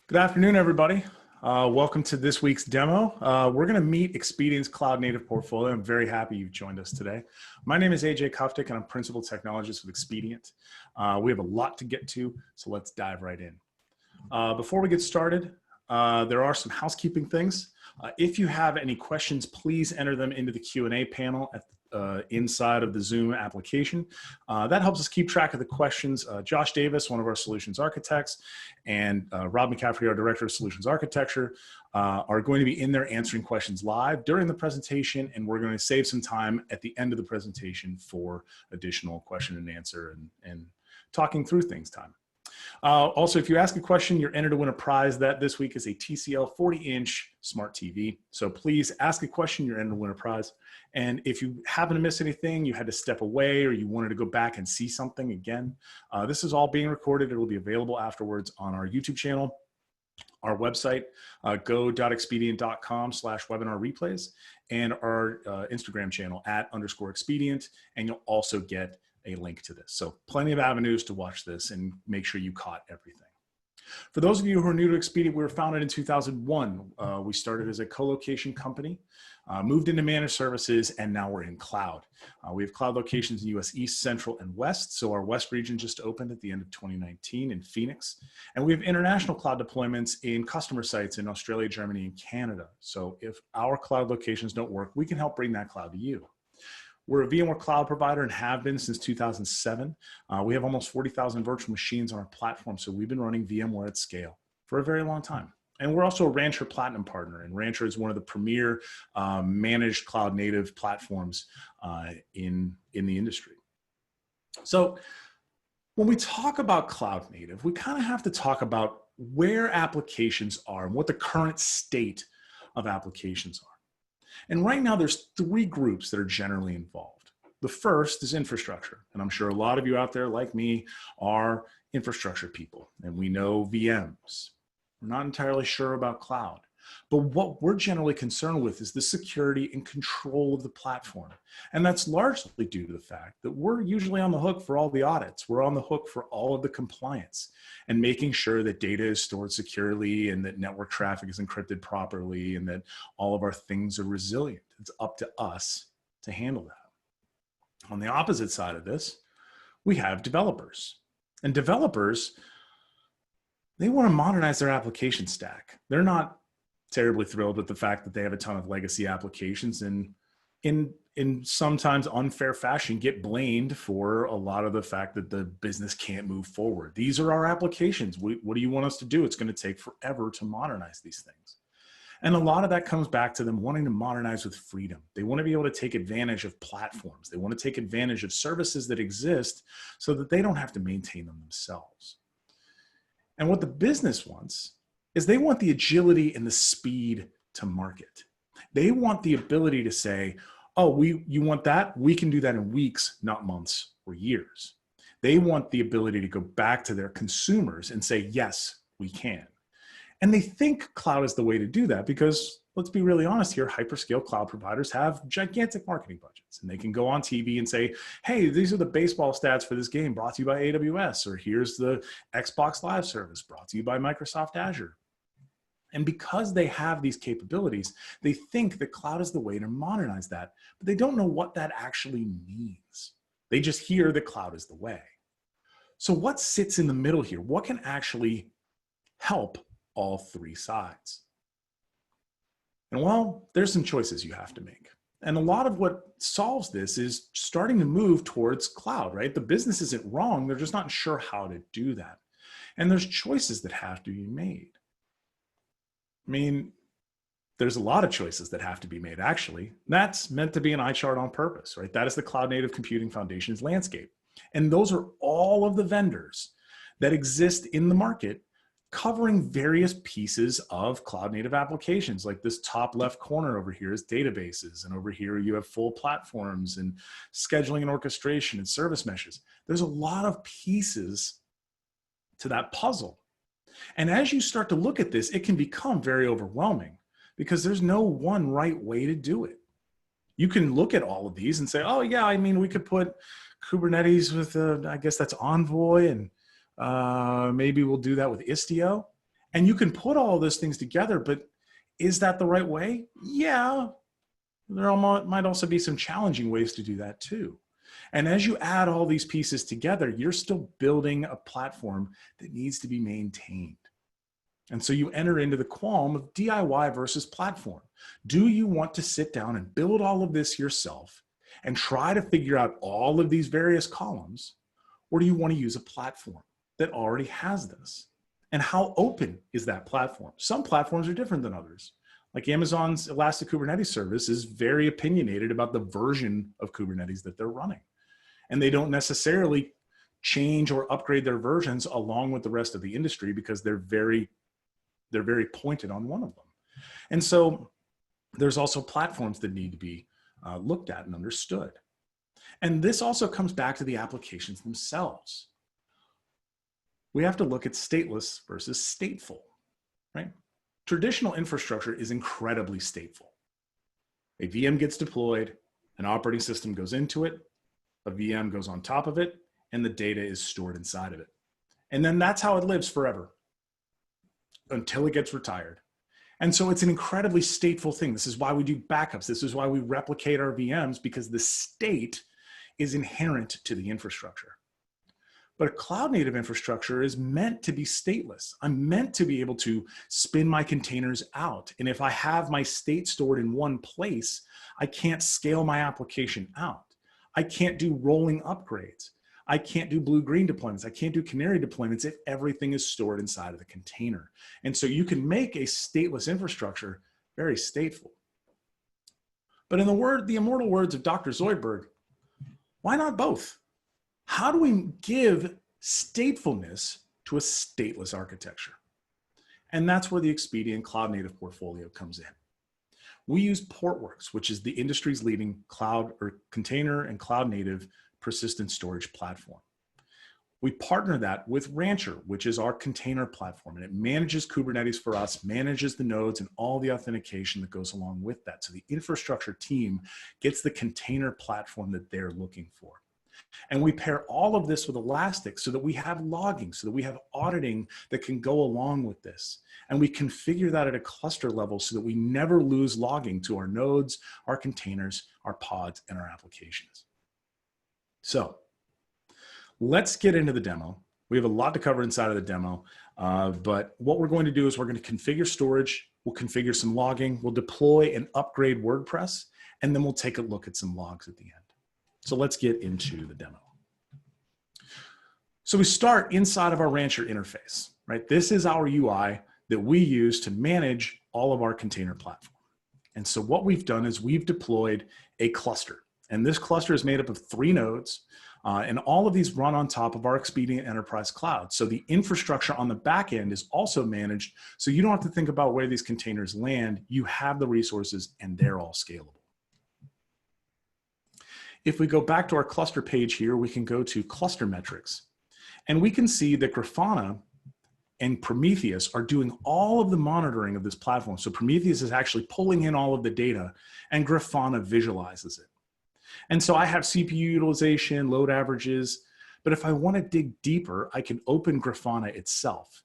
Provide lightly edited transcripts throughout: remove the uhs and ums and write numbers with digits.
Good afternoon, everybody. Welcome to this week's demo. We're going to meet Expedient's cloud native portfolio. I'm very happy you've joined us today. My name is AJ Kuftik, and I'm Principal Technologist with Expedient. We have a lot to get to, so let's dive right in. Before we get started, there are some housekeeping things. If you have any questions, please enter them into the Q&A panel at inside of the Zoom application. That helps us keep track of the questions. Josh Davis, one of our solutions architects, and Rob McCaffrey, our Director of Solutions Architecture, are going to be in there answering questions live during the presentation, and we're going to save some time at the end of the presentation for additional question and answer and talking through things time. Also, if you ask a question, you're entered to win a prize. That this week is a TCL 40-inch smart TV. So please ask a question, you're entered to win a prize. And if you happen to miss anything, you had to step away, or you wanted to go back and see something again, this is all being recorded. It will be available afterwards on our YouTube channel, our website, go.expedient.com/webinar replays, and our Instagram channel @_expedient. And you'll also get a link to this. So plenty of avenues to watch this and make sure you caught everything. For those of you who are new to Expedient, we were founded in 2001. We started as a co-location company, moved into managed services, and now we're in cloud. We have cloud locations in US East, Central, and West. So our West region just opened at the end of 2019 in Phoenix. And we have international cloud deployments in customer sites in Australia, Germany, and Canada. So if our cloud locations don't work, we can help bring that cloud to you. We're a VMware cloud provider and have been since 2007. We have almost 40,000 virtual machines on our platform, so we've been running VMware at scale for a very long time. And we're also a Rancher Platinum partner, and Rancher is one of the premier managed cloud native platforms in the industry. So when we talk about cloud native, we kind of have to talk about where applications are and what the current state of applications are. And right now, there's three groups that are generally involved. The first is infrastructure. And I'm sure a lot of you out there, like me, are infrastructure people. And we know VMs. We're not entirely sure about cloud. But what we're generally concerned with is the security and control of the platform. And that's largely due to the fact that we're usually on the hook for all the audits. We're on the hook for all of the compliance and making sure that data is stored securely and that network traffic is encrypted properly and that all of our things are resilient. It's up to us to handle that. On the opposite side of this, we have developers. And developers, they want to modernize their application stack. They're not terribly thrilled with the fact that they have a ton of legacy applications and in sometimes unfair fashion get blamed for a lot of the fact that the business can't move forward. These are our applications. What do you want us to do? It's going to take forever to modernize these things. And a lot of that comes back to them wanting to modernize with freedom. They want to be able to take advantage of platforms. They want to take advantage of services that exist so that they don't have to maintain them themselves. And what the business wants is they want the agility and the speed to market. They want the ability to say, oh, you want that? We can do that in weeks, not months or years. They want the ability to go back to their consumers and say, yes, we can. And they think cloud is the way to do that because, let's be really honest here, hyperscale cloud providers have gigantic marketing budgets. And they can go on TV and say, hey, these are the baseball stats for this game brought to you by AWS, or here's the Xbox Live service brought to you by Microsoft Azure. And because they have these capabilities, they think that cloud is the way to modernize that, but they don't know what that actually means. They just hear that cloud is the way. So what sits in the middle here? What can actually help all three sides? And well, there's some choices you have to make. And a lot of what solves this is starting to move towards cloud, right? The business isn't wrong. They're just not sure how to do that. And there's choices that have to be made. I mean, there's a lot of choices that have to be made, actually. That's meant to be an eye chart on purpose, right? That is the Cloud Native Computing Foundation's landscape. And those are all of the vendors that exist in the market covering various pieces of cloud native applications. Like this top left corner over here is databases. And over here you have full platforms and scheduling and orchestration and service meshes. There's a lot of pieces to that puzzle. And as you start to look at this, it can become very overwhelming because there's no one right way to do it. You can look at all of these and say, oh yeah, I mean, we could put Kubernetes with, I guess that's Envoy, and maybe we'll do that with Istio. And you can put all those things together, but is that the right way? Yeah, there might also be some challenging ways to do that too. And as you add all these pieces together, you're still building a platform that needs to be maintained. And so you enter into the qualm of DIY versus platform. Do you want to sit down and build all of this yourself and try to figure out all of these various columns? Or do you want to use a platform that already has this? And how open is that platform? Some platforms are different than others. Like Amazon's Elastic Kubernetes service is very opinionated about the version of Kubernetes that they're running. And they don't necessarily change or upgrade their versions along with the rest of the industry because they're very pointed on one of them. And so there's also platforms that need to be looked at and understood. And this also comes back to the applications themselves. We have to look at stateless versus stateful, right? Traditional infrastructure is incredibly stateful. A VM gets deployed, an operating system goes into it, a VM goes on top of it, and the data is stored inside of it. And then that's how it lives forever until it gets retired. And so it's an incredibly stateful thing. This is why we do backups. This is why we replicate our VMs, because the state is inherent to the infrastructure. But a cloud-native infrastructure is meant to be stateless. I'm meant to be able to spin my containers out. And if I have my state stored in one place, I can't scale my application out. I can't do rolling upgrades. I can't do blue-green deployments. I can't do canary deployments if everything is stored inside of the container. And so you can make a stateless infrastructure very stateful. But in the immortal words of Dr. Zoidberg, why not both? How do we give statefulness to a stateless architecture? And that's where the Expedient cloud-native portfolio comes in. We use Portworx, which is the industry's leading cloud or container and cloud-native persistent storage platform. We partner that with Rancher, which is our container platform, and it manages Kubernetes for us, manages the nodes and all the authentication that goes along with that. So the infrastructure team gets the container platform that they're looking for. And we pair all of this with Elastic so that we have logging, so that we have auditing that can go along with this. And we configure that at a cluster level so that we never lose logging to our nodes, our containers, our pods, and our applications. So let's get into the demo. We have a lot to cover inside of the demo, but what we're going to do is we're going to configure storage, we'll configure some logging, we'll deploy and upgrade WordPress, and then we'll take a look at some logs at the end. So let's get into the demo. So we start inside of our Rancher interface, right? This is our UI that we use to manage all of our container platform. And so what we've done is we've deployed a cluster. And this cluster is made up of 3 nodes, and all of these run on top of our Expedient Enterprise Cloud. So the infrastructure on the back end is also managed, so you don't have to think about where these containers land. You have the resources and they're all scalable. If we go back to our cluster page here, we can go to cluster metrics, and we can see that Grafana and Prometheus are doing all of the monitoring of this platform. So Prometheus is actually pulling in all of the data and Grafana visualizes it. And so I have CPU utilization, load averages, but if I want to dig deeper, I can open Grafana itself.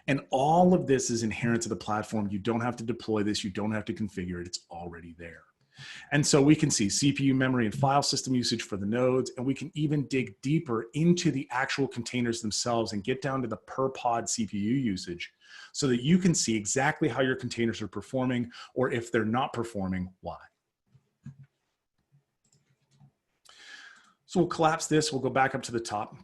And all of this is inherent to the platform. You don't have to deploy this. You don't have to configure it. It's already there. And so we can see CPU memory and file system usage for the nodes, and we can even dig deeper into the actual containers themselves and get down to the per pod CPU usage so that you can see exactly how your containers are performing, or if they're not performing, why. So we'll collapse this, we'll go back up to the top,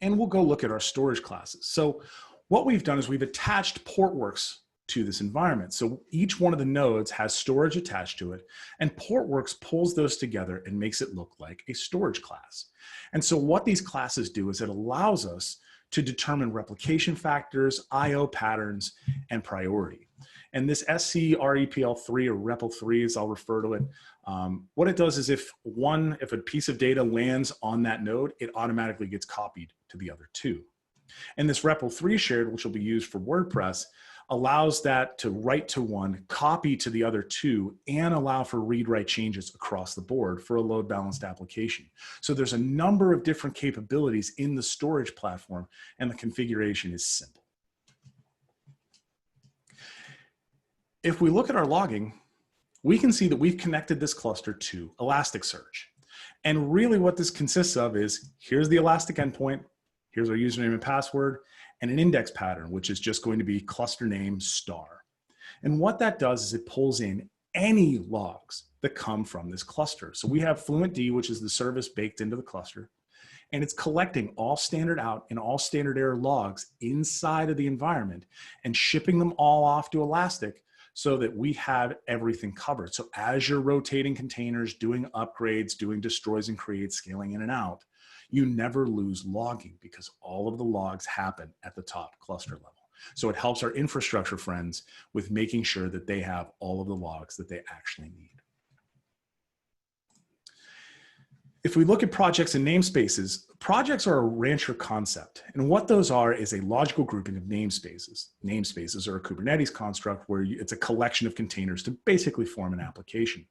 and we'll go look at our storage classes. So what we've done is we've attached Portworx to this environment. So each one of the nodes has storage attached to it, and Portworx pulls those together and makes it look like a storage class. And so what these classes do is it allows us to determine replication factors, IO patterns, and priority. And this SCREPL3 or REPL3, as I'll refer to it, what it does is if a piece of data lands on that node, it automatically gets copied to the other 2. And this REPL3 shared, which will be used for WordPress, allows that to write to one, copy to the other 2, and allow for read-write changes across the board for a load-balanced application. So there's a number of different capabilities in the storage platform, and the configuration is simple. if we look at our logging, we can see that we've connected this cluster to Elasticsearch. And really what this consists of is, here's the Elastic endpoint, here's our username and password, and an index pattern, which is just going to be cluster name star. And what that does is it pulls in any logs that come from this cluster. So we have FluentD, which is the service baked into the cluster, and it's collecting all standard out and all standard error logs inside of the environment and shipping them all off to Elastic so that we have everything covered. So as you're rotating containers, doing upgrades, doing destroys and creates, scaling in and out, you never lose logging because all of the logs happen at the top cluster level. So it helps our infrastructure friends with making sure that they have all of the logs that they actually need. If we look at projects and namespaces, projects are a rancher concept. And what those are is a logical grouping of namespaces. Namespaces are a Kubernetes construct where it's a collection of containers to basically form an application.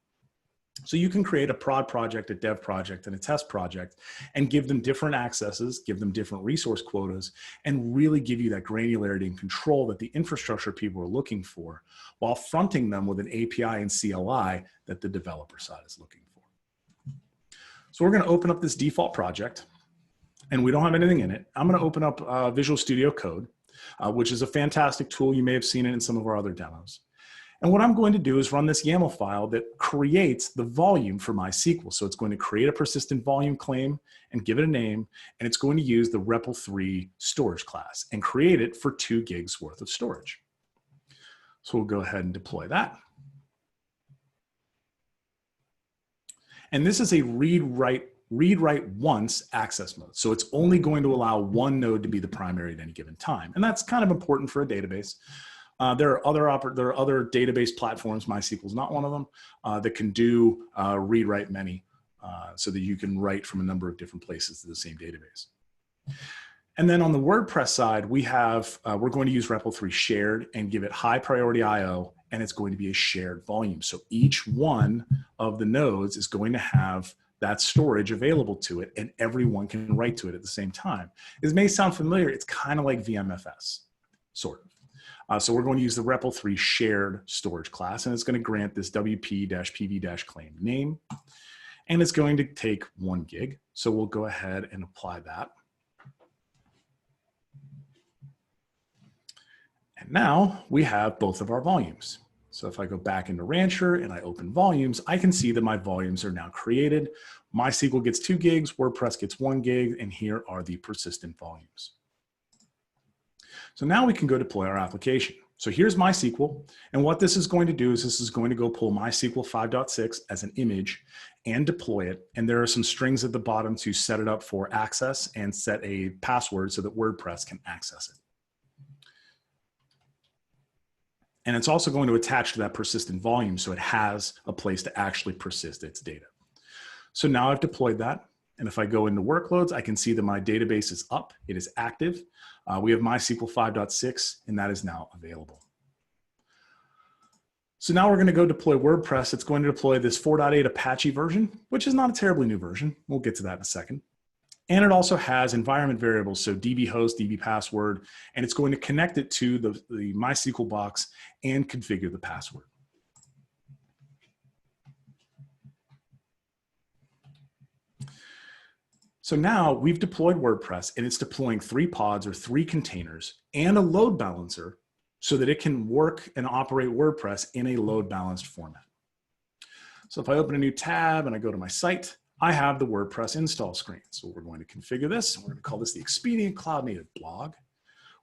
So you can create a prod project, a dev project, and a test project, and give them different accesses, give them different resource quotas, and really give you that granularity and control that the infrastructure people are looking for, while fronting them with an API and CLI that the developer side is looking for. So we're going to open up this default project, and we don't have anything in it. I'm going to open up Visual Studio Code, which is a fantastic tool. You may have seen it in some of our other demos. And what I'm going to do is run this YAML file that creates the volume for MySQL. So it's going to create a persistent volume claim and give it a name, and it's going to use the REPL3 storage class and create it for 2 gigs worth of storage. So we'll go ahead and deploy that. And this is a read-write once access mode. So it's only going to allow one node to be the primary at any given time. And that's kind of important for a database. There are other database platforms, MySQL is not one of them, that can do read-write many so that you can write from a number of different places to the same database. And then on the WordPress side, we're going to use REPL3 shared and give it high priority IO, and it's going to be a shared volume. So each one of the nodes is going to have that storage available to it, and everyone can write to it at the same time. This may sound familiar. It's kind of like VMFS, sort of. So we're going to use the REPL3 shared storage class, and it's going to grant this WP-PV-claim name, and it's going to take 1 gig. So we'll go ahead and apply that. And now we have both of our volumes. So if I go back into Rancher and I open volumes, I can see that my volumes are now created. MySQL gets 2 gigs, WordPress gets 1 gig, and here are the persistent volumes. So now we can go deploy our application. So here's MySQL, and what this is going to do is this is going to go pull MySQL 5.6 as an image and deploy it. And there are some strings at the bottom to set it up for access and set a password so that WordPress can access it. And it's also going to attach to that persistent volume so it has a place to actually persist its data. So now I've deployed that. And if I go into workloads, I can see that my database is up, it is active. We have MySQL 5.6, and that is now available. So now we're going to go deploy WordPress. It's going to deploy this 4.8 Apache version, which is not a terribly new version. We'll get to that in a second. And it also has environment variables, so DB host, DB password, and it's going to connect it to the MySQL box and configure the password. So now we've deployed WordPress, and it's deploying 3 pods or 3 containers and a load balancer so that it can work and operate WordPress in a load balanced format. So if I open a new tab and I go to my site, I have the WordPress install screen. So we're going to configure this. We're going to call this the Expedient Cloud Native blog.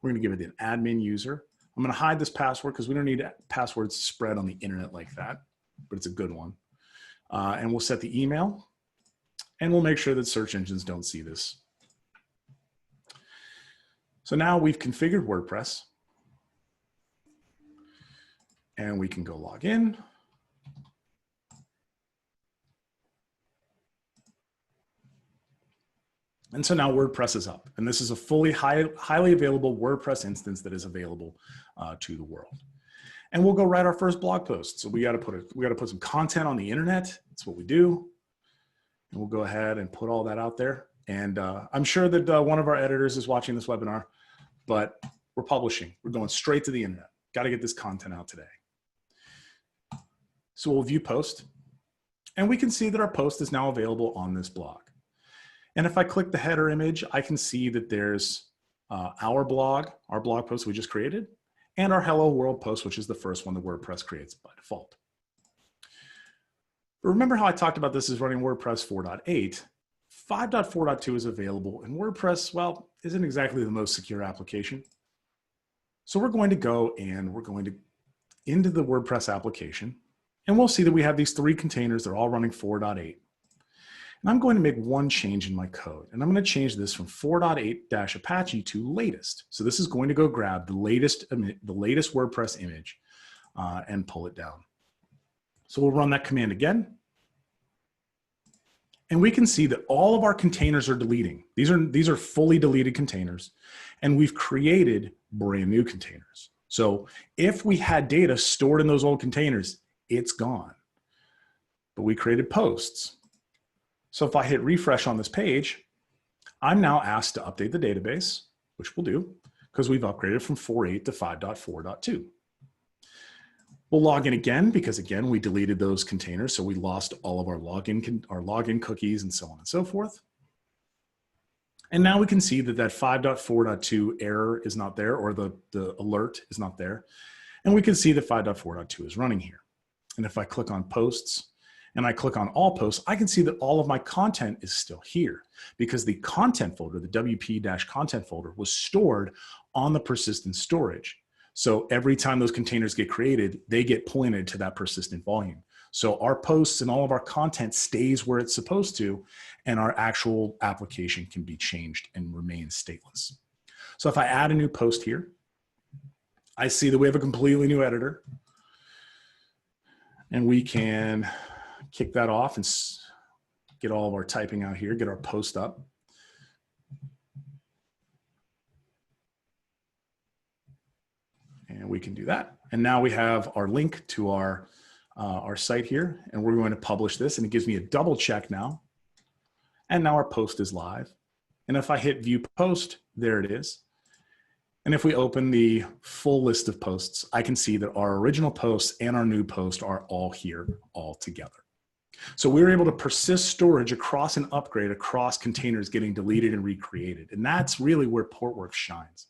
We're going to give it an admin user. I'm going to hide this password because we don't need passwords spread on the internet like that, but it's a good one. And we'll set the email, and we'll make sure that search engines don't see this. So now we've configured WordPress, and we can go log in. And so now WordPress is up, and this is a fully highly available WordPress instance that is available to the world. And we'll go write our first blog post. So we got to put some content on the internet. That's what we do. And we'll go ahead and put all that out there. And I'm sure that one of our editors is watching this webinar, but we're publishing. We're going straight to the internet. Got to get this content out today. So we'll view post, and we can see that our post is now available on this blog. And if I click the header image, I can see that there's our blog post we just created, and our Hello World post, which is the first one that WordPress creates by default. But remember how I talked about this is running WordPress 4.8? 5.4.2 is available, and WordPress, well, isn't exactly the most secure application. So we're going to go and we're going to into the WordPress application, and we'll see that we have these 3 containers. They're all running 4.8. And I'm going to make one change in my code, and I'm going to change this from 4.8-Apache to latest. So this is going to go grab the latest WordPress image and pull it down. So we'll run that command again. And we can see that all of our containers are deleting. These are fully deleted containers, and we've created brand new containers. So if we had data stored in those old containers, it's gone. But we created posts. So if I hit refresh on this page, I'm now asked to update the database, which we'll do because we've upgraded from 4.8 to 5.4.2. We'll log in again because, again, we deleted those containers, so we lost all of our login cookies and so on and so forth. And now we can see that that 5.4.2 error is not there, or the alert is not there. And we can see that 5.4.2 is running here. And if I click on posts and I click on all posts, I can see that all of my content is still here because the content folder, the WP-content folder, was stored on the persistent storage. So every time those containers get created, they get pointed to that persistent volume. So our posts and all of our content stays where it's supposed to, and our actual application can be changed and remain stateless. So if I add a new post here, I see that we have a completely new editor, and we can kick that off and get all of our typing out here, get our post up. And we can do that. And now we have our link to our site here, and we're going to publish this, and it gives me a double check now. And now our post is live. And if I hit view post, there it is. And if we open the full list of posts, I can see that our original posts and our new post are all here all together. So we were able to persist storage across an upgrade across containers getting deleted and recreated. And that's really where Portworx shines.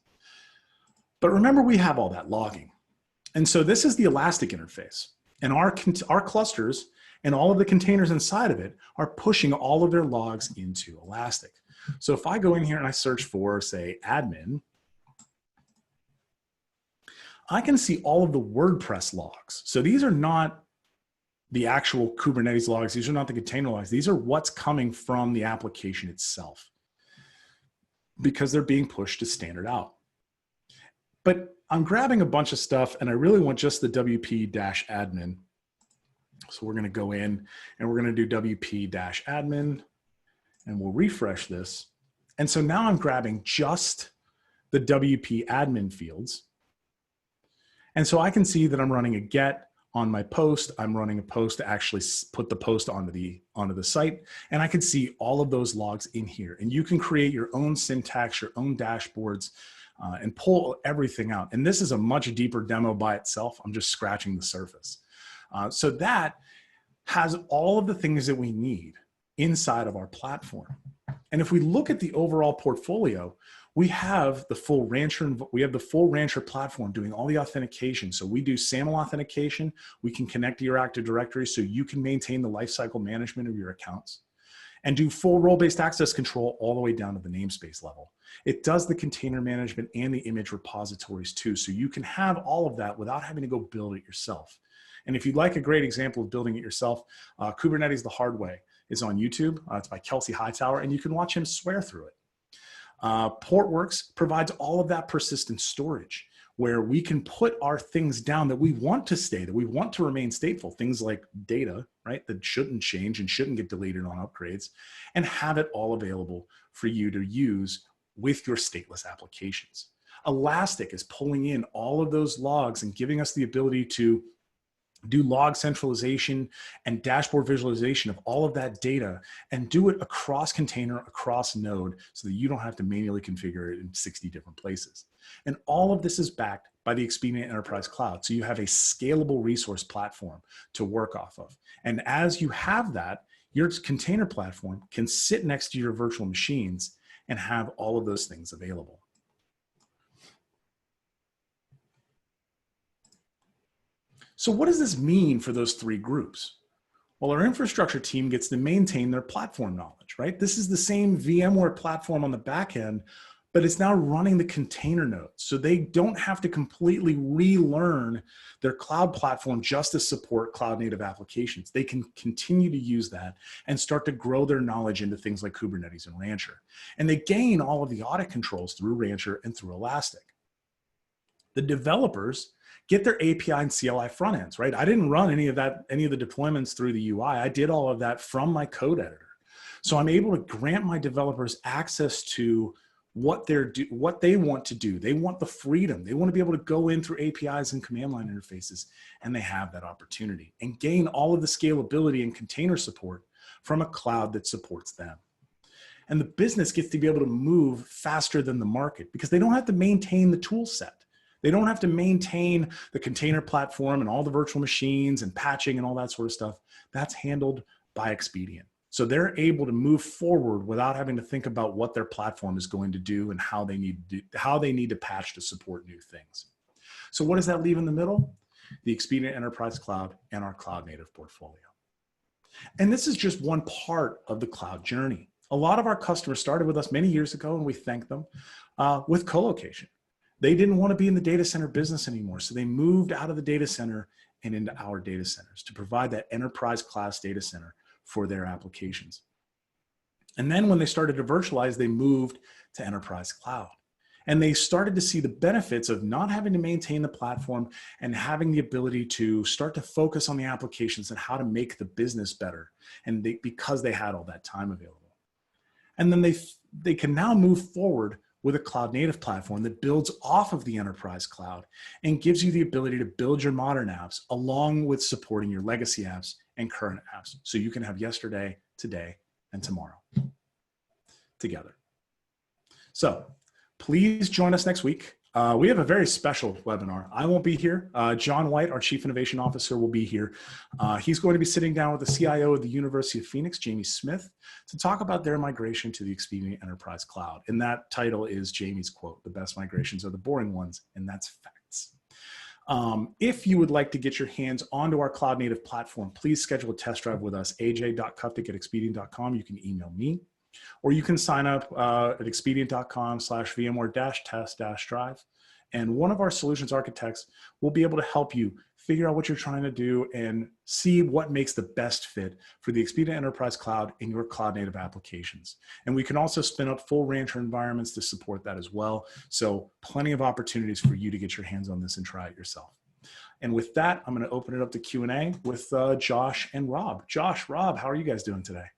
But remember, we have all that logging. And so this is the Elastic interface. And our clusters and all of the containers inside of it are pushing all of their logs into Elastic. So if I go in here and I search for, say, admin, I can see all of the WordPress logs. So these are not the actual Kubernetes logs. These are not the container logs. These are what's coming from the application itself because they're being pushed to standard out. But I'm grabbing a bunch of stuff, and I really want just the WP-admin. So we're going to go in, and we're going to do WP-admin, and we'll refresh this. And so now I'm grabbing just the WP-admin fields. And so I can see that I'm running a get on my post. I'm running a post to actually put the post onto the site. And I can see all of those logs in here. And you can create your own syntax, your own dashboards, and pull everything out. And this is a much deeper demo by itself. I'm just scratching the surface. So that has all of the things that we need inside of our platform. And if we look at the overall portfolio, we have the full Rancher platform doing all the authentication. So we do SAML authentication. We can connect to your Active Directory so you can maintain the lifecycle management of your accounts, and do full role-based access control all the way down to the namespace level. It does the container management and the image repositories too, so you can have all of that without having to go build it yourself. And if you'd like a great example of building it yourself, Kubernetes the Hard Way is on YouTube. It's by Kelsey Hightower, and you can watch him swear through it. Portworx provides all of that persistent storage where we can put our things down that we want to stay, that we want to remain stateful, things like data, right, that shouldn't change and shouldn't get deleted on upgrades, and have it all available for you to use with your stateless applications. Elastic is pulling in all of those logs and giving us the ability to do log centralization and dashboard visualization of all of that data, and do it across container, across node, so that you don't have to manually configure it in 60 different places. And all of this is backed by the Expedient Enterprise Cloud. So you have a scalable resource platform to work off of. And as you have that, your container platform can sit next to your virtual machines and have all of those things available. So what does this mean for those three groups? Well, our infrastructure team gets to maintain their platform knowledge, right? This is the same VMware platform on the back end, but it's now running the container nodes. So they don't have to completely relearn their cloud platform just to support cloud native applications. They can continue to use that and start to grow their knowledge into things like Kubernetes and Rancher. And they gain all of the audit controls through Rancher and through Elastic. The developers get their API and CLI front ends, right? I didn't run any of the deployments through the UI. I did all of that from my code editor. So I'm able to grant my developers access to what they want to do. They want the freedom. They want to be able to go in through APIs and command line interfaces, and they have that opportunity and gain all of the scalability and container support from a cloud that supports them. And the business gets to be able to move faster than the market because they don't have to maintain the tool set. They don't have to maintain the container platform and all the virtual machines and patching and all that sort of stuff. That's handled by Expedient. So they're able to move forward without having to think about what their platform is going to do and how they need to patch to support new things. So what does that leave in the middle? The Expedient Enterprise Cloud and our cloud native portfolio. And this is just one part of the cloud journey. A lot of our customers started with us many years ago, and we thank them, with colocation. They didn't want to be in the data center business anymore. So they moved out of the data center and into our data centers to provide that enterprise class data center for their applications. And then when they started to virtualize, they moved to enterprise cloud. And they started to see the benefits of not having to maintain the platform and having the ability to start to focus on the applications and how to make the business better. And because they had all that time available. And then they can now move forward with a cloud native platform that builds off of the enterprise cloud and gives you the ability to build your modern apps along with supporting your legacy apps and current apps. So you can have yesterday, today, and tomorrow together. So please join us next week. We have a very special webinar. I won't be here. John White, our Chief Innovation Officer, will be here. He's going to be sitting down with the CIO of the University of Phoenix, Jamie Smith, to talk about their migration to the Expedient Enterprise Cloud. And that title is Jamie's quote, "The best migrations are the boring ones," and that's facts. If you would like to get your hands onto our cloud native platform, please schedule a test drive with us, aj.kuptik@expedient.com. You can email me. Or you can sign up at expedient.com/VMware-test-drive. And one of our solutions architects will be able to help you figure out what you're trying to do and see what makes the best fit for the Expedient Enterprise Cloud in your cloud native applications. And we can also spin up full Rancher environments to support that as well. So plenty of opportunities for you to get your hands on this and try it yourself. And with that, I'm going to open it up to Q&A with Josh and Rob. Josh, Rob, how are you guys doing today?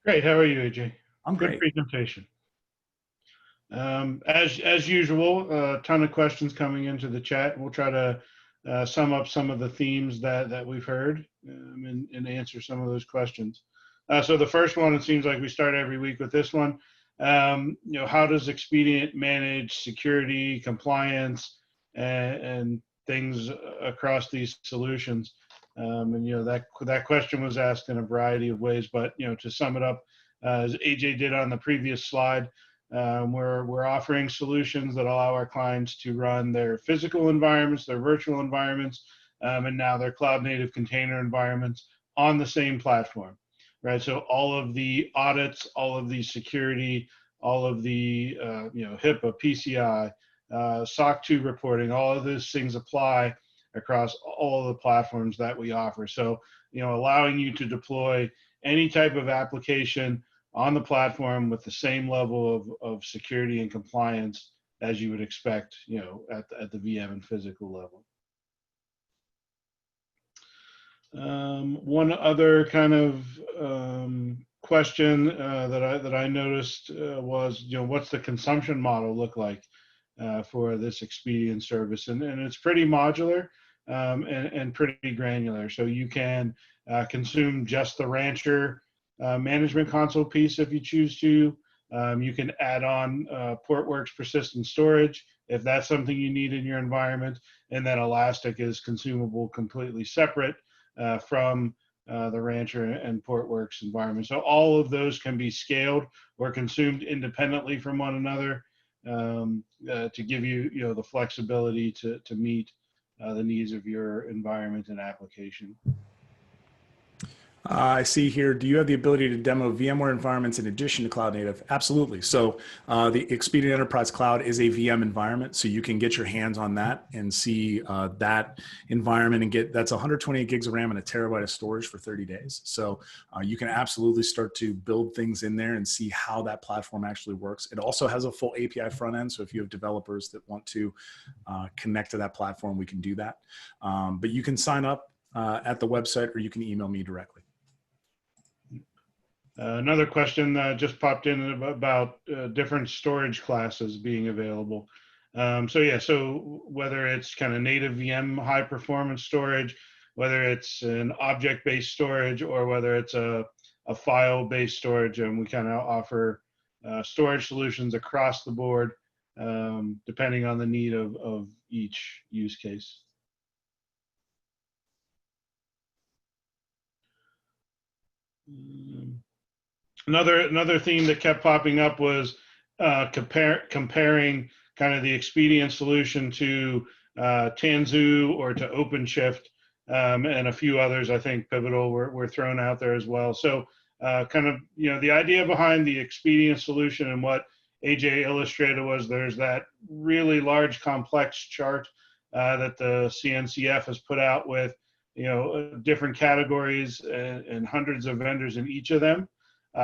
Great. How are you, AJ? I'm great. Good presentation. As usual, a ton of questions coming into the chat. We'll try to sum up some of the themes that we've heard and answer some of those questions. So the first one, it seems like we start every week with this one. How does Expedient manage security, compliance, and things across these solutions? And that question was asked in a variety of ways, but to sum it up, as AJ did on the previous slide, we're offering solutions that allow our clients to run their physical environments, their virtual environments, and now their cloud native container environments on the same platform, right? So all of the audits, all of the security, all of the HIPAA, PCI, SOC 2 reporting, all of those things apply across all of the platforms that we offer. So, allowing you to deploy any type of application on the platform with the same level of security and compliance as you would expect, at the VM and physical level. One other kind of question that I noticed was, what's the consumption model look like for this Expedient service? And it's pretty modular. and pretty granular. So you can consume just the Rancher management console piece if you choose to. You can add on Portworx persistent storage if that's something you need in your environment. And then Elastic is consumable completely separate from the Rancher and Portworx environment. So all of those can be scaled or consumed independently from one another to give you, the flexibility to meet the needs of your environment and application. I see here, do you have the ability to demo VMware environments in addition to cloud native? Absolutely. So the Expedient Enterprise Cloud is a VM environment, so you can get your hands on that and see that environment and that's 128 gigs of RAM and a terabyte of storage for 30 days. So you can absolutely start to build things in there and see how that platform actually works. It also has a full API front end, so if you have developers that want to connect to that platform, we can do that. But you can sign up at the website or you can email me directly. Another question that just popped in about different storage classes being available. So whether it's kind of native VM high performance storage, whether it's an object-based storage, or whether it's a file-based storage, and we kind of offer storage solutions across the board, depending on the need of each use case. Another theme that kept popping up was comparing kind of the Expedient solution to Tanzu or to OpenShift, and a few others. I think Pivotal were thrown out there as well. So the idea behind the Expedient solution and what AJ illustrated was there's that really large complex chart that the CNCF has put out with different categories and hundreds of vendors in each of them.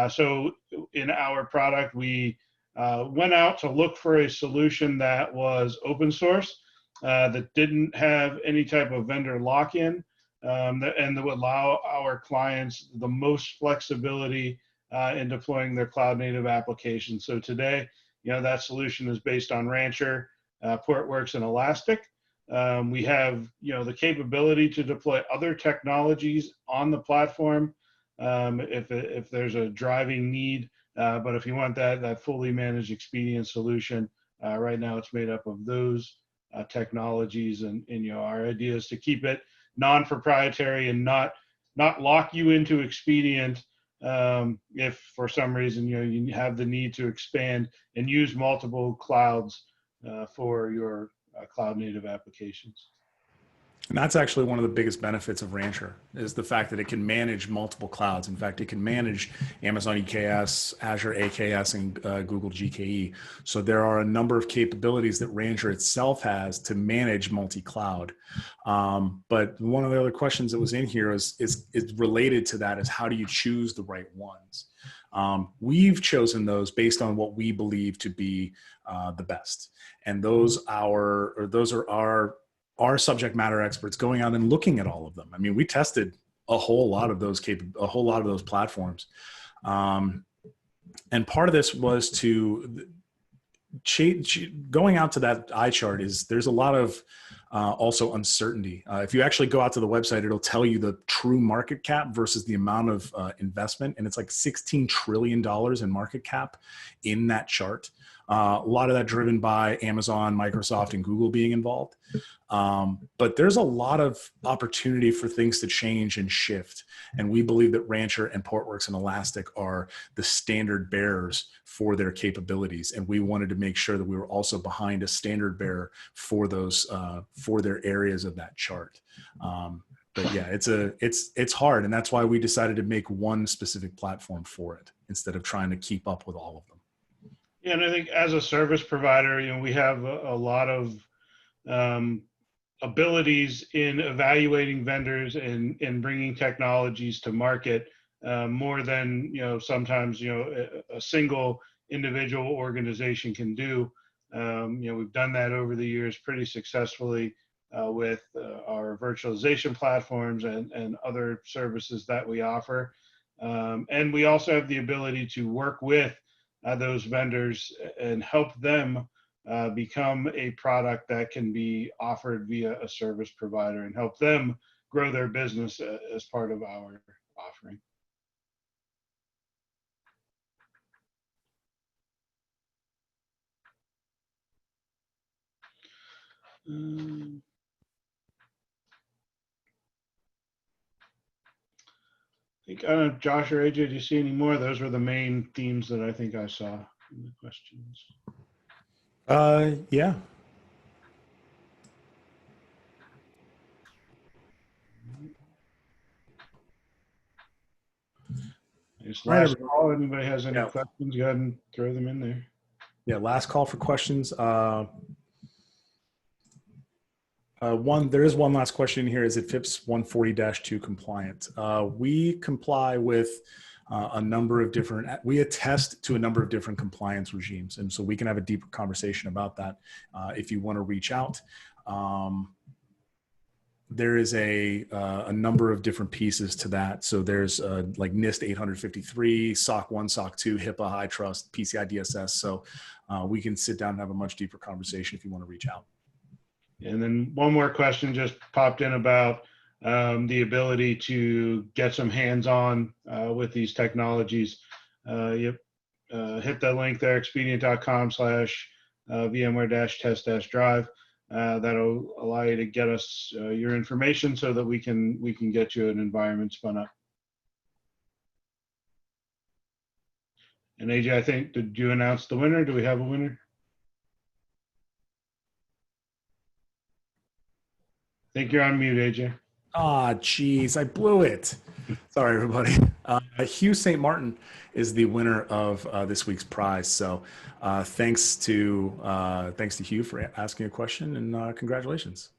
So in our product, we went out to look for a solution that was open source, that didn't have any type of vendor lock-in, and that would allow our clients the most flexibility in deploying their cloud-native applications. So today, that solution is based on Rancher, Portworx, and Elastic. We have, the capability to deploy other technologies on the platform if there's a driving need, but if you want that fully managed Expedient solution, right now it's made up of those technologies, and our idea is to keep it non-proprietary and not lock you into Expedient if for some reason you have the need to expand and use multiple clouds for your cloud native applications. And that's actually one of the biggest benefits of Rancher is the fact that it can manage multiple clouds. In fact, it can manage Amazon EKS, Azure AKS, and Google GKE. So there are a number of capabilities that Rancher itself has to manage multi-cloud. But one of the other questions that was in here is related to that is how do you choose the right ones? We've chosen those based on what we believe to be the best. And those are our subject matter experts going out and looking at all of them. I mean, we tested a whole lot of those platforms. And part of this was to going out to that eye chart there's a lot of also uncertainty. If you actually go out to the website, it'll tell you the true market cap versus the amount of investment. And it's like $16 trillion in market cap in that chart. A lot of that driven by Amazon, Microsoft, and Google being involved. But there's a lot of opportunity for things to change and shift. And we believe that Rancher and Portworx and Elastic are the standard bearers for their capabilities. And we wanted to make sure that we were also behind a standard bearer for those, for their areas of that chart. But yeah, it's hard. And that's why we decided to make one specific platform for it instead of trying to keep up with all of them. Yeah, and I think as a service provider, we have a lot of abilities in evaluating vendors and bringing technologies to market more than sometimes a single individual organization can do. We've done that over the years pretty successfully with our virtualization platforms and other services that we offer, and we also have the ability to work with those vendors and help them become a product that can be offered via a service provider and help them grow their business as part of our offering. I don't know, Josh or AJ, do you see any more? Those were the main themes that I think I saw in the questions. Yeah. Just All right, last everybody. call. Anybody has any Yeah. questions, go ahead and throw them in there. Yeah, last call for questions. There is one last question here. Is it FIPS 140-2 compliant? We comply with a number of different, we attest to a number of different compliance regimes. And so we can have a deeper conversation about that if you want to reach out. There is a number of different pieces to that. So there's like NIST 853, SOC 1, SOC 2, HIPAA, HITRUST, PCI DSS. So we can sit down and have a much deeper conversation if you want to reach out. And then one more question just popped in about the ability to get some hands-on with these technologies. Hit that link there, expedient.com/VMware-test-drive. That'll allow you to get us your information so that we can get you an environment spun up. And AJ, I think, did you announce the winner? Do we have a winner? I think you're on mute, AJ. Ah, geez, I blew it. Sorry, everybody. Hugh St. Martin is the winner of this week's prize. So thanks to Hugh for asking a question, and congratulations.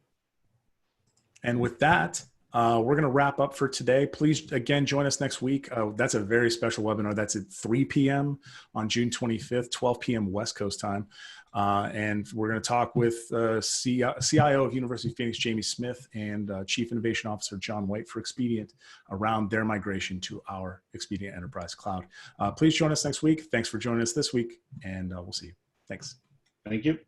And with that, we're going to wrap up for today. Please, again, join us next week. That's a very special webinar. That's at 3 p.m. on June 25th, 12 p.m. West Coast time. And we're going to talk with CIO of University of Phoenix, Jamie Smith, and Chief Innovation Officer, John White, for Expedient around their migration to our Expedient Enterprise Cloud. Please join us next week. Thanks for joining us this week, and we'll see you. Thanks. Thank you.